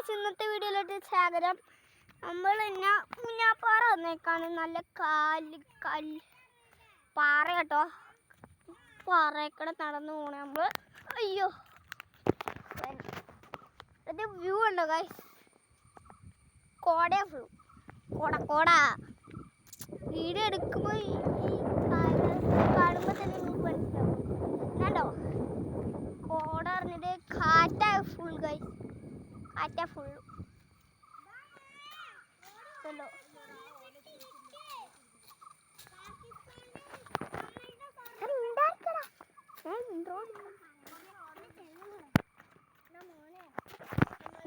Guys ഇന്നത്തെ വീഡിയോയിലോട്ട് സ്വാഗതം. നമ്മൾ മുന്നാപ്പാറ വന്നേക്കാണ്. നല്ല കല്ല് പാറ കേട്ടോ. പാറയൊക്കെ നടന്നു പോണേ നമ്മൾ. അയ്യോ ഇത് വ്യൂ ഉണ്ടോ ഗൈസ്? കോട വ്യൂ, കോട വീഡിയോ എടുക്കുമ്പോൾ ഈ കാണുമ്പോൾ തന്നെ നിങ്ങൾക്ക് മനസ്സിലാവും. കണ്ടോ കോട അറിഞ്ഞിട്ട് കാറ്റാ ഫുൾ ഗൈസ്, കാറ്റാ ഫുൾ.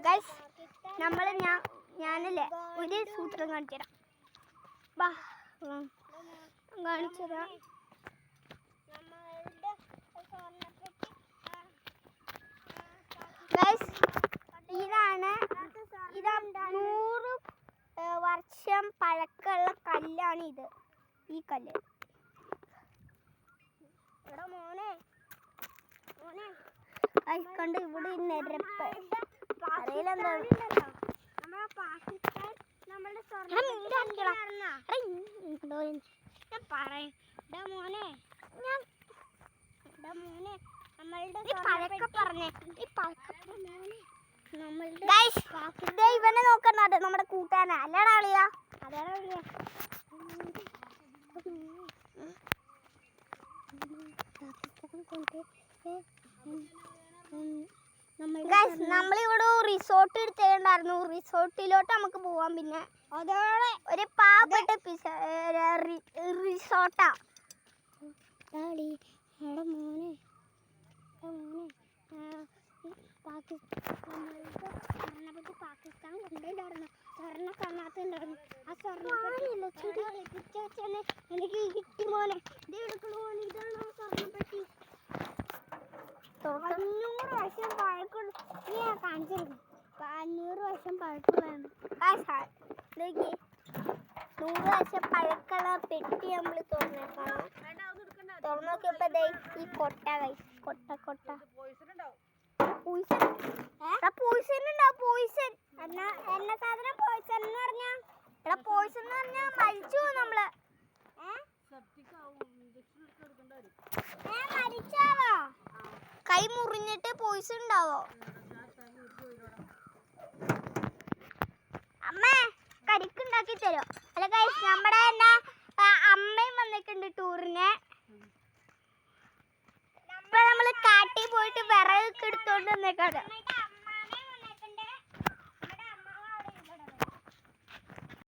ഗൈസ് ഞാനല്ലേ ഒരു സൂത്രം കാണിച്ചു തരാം. കാണിച്ചു തരാം. ഗൈസ് ഇതാ 100 വർഷം പഴക്കമുള്ള കല്ലാണ് ഇത്. ഈ കല്ല് കണ്ട് ഇവിടെ നെരപ്പ് അറിയില്ലെന്താ. ഇവനെ നോക്കണ്ട, നമ്മുടെ കൂട്ടാനാ അല്ലടാ അളിയാ. അതേടാ അളിയാ. നമ്മളിവിടെ റിസോർട്ട് എടുത്തിട്ടുണ്ടായിരുന്നു. റിസോർട്ടിലോട്ട് നമുക്ക് പോവാം. പിന്നെ അതോടെ ഒരു പാവപ്പെട്ട റിസോർട്ടാ. പാകിസ്ഥാൻ കൊണ്ടുണ്ടായിരുന്നു. സ്വർണ്ണ കാണാത്തുണ്ടായിരുന്നു. ആ സ്വർണ്ണ എനിക്ക് കിട്ടി മോനെ. ഇത് എടുക്കണ മോനെ. ഇതാണ് സ്വർണ്ണപ്പെട്ടി. 500 വർഷം പഴക്കുള്ള കാണിച്ചിരുന്നു. 500 വർഷം പഴക്കുള്ളതാണ്. 100 വർഷം പഴക്കുള്ള പെട്ടി നമ്മൾ തുറന്നേക്കാണ്. തുറന്നു നോക്കിയപ്പോ ഈ കൊട്ട കൊട്ട പോയിസൺ എന്ന സാധനം. പോയിസൺ എന്ന് പറഞ്ഞാ മരിച്ചു നമ്മള്. മരിച്ചാവോ? കൈ മുറിഞ്ഞിട്ട് പോയിസൺ ഉണ്ടാവോ? അമ്മേ കരിക്കുണ്ടാക്കി തരോ? അല്ല ഗൈസ്, നമ്മുടെ അമ്മയും വന്നിട്ടുണ്ട് ടൂറിന്. ഇപ്പൊ നമ്മള് കാട്ടിൽ പോയിട്ട് വിറകൊക്കെ എടുത്തോണ്ട് വന്നേക്കാണ്.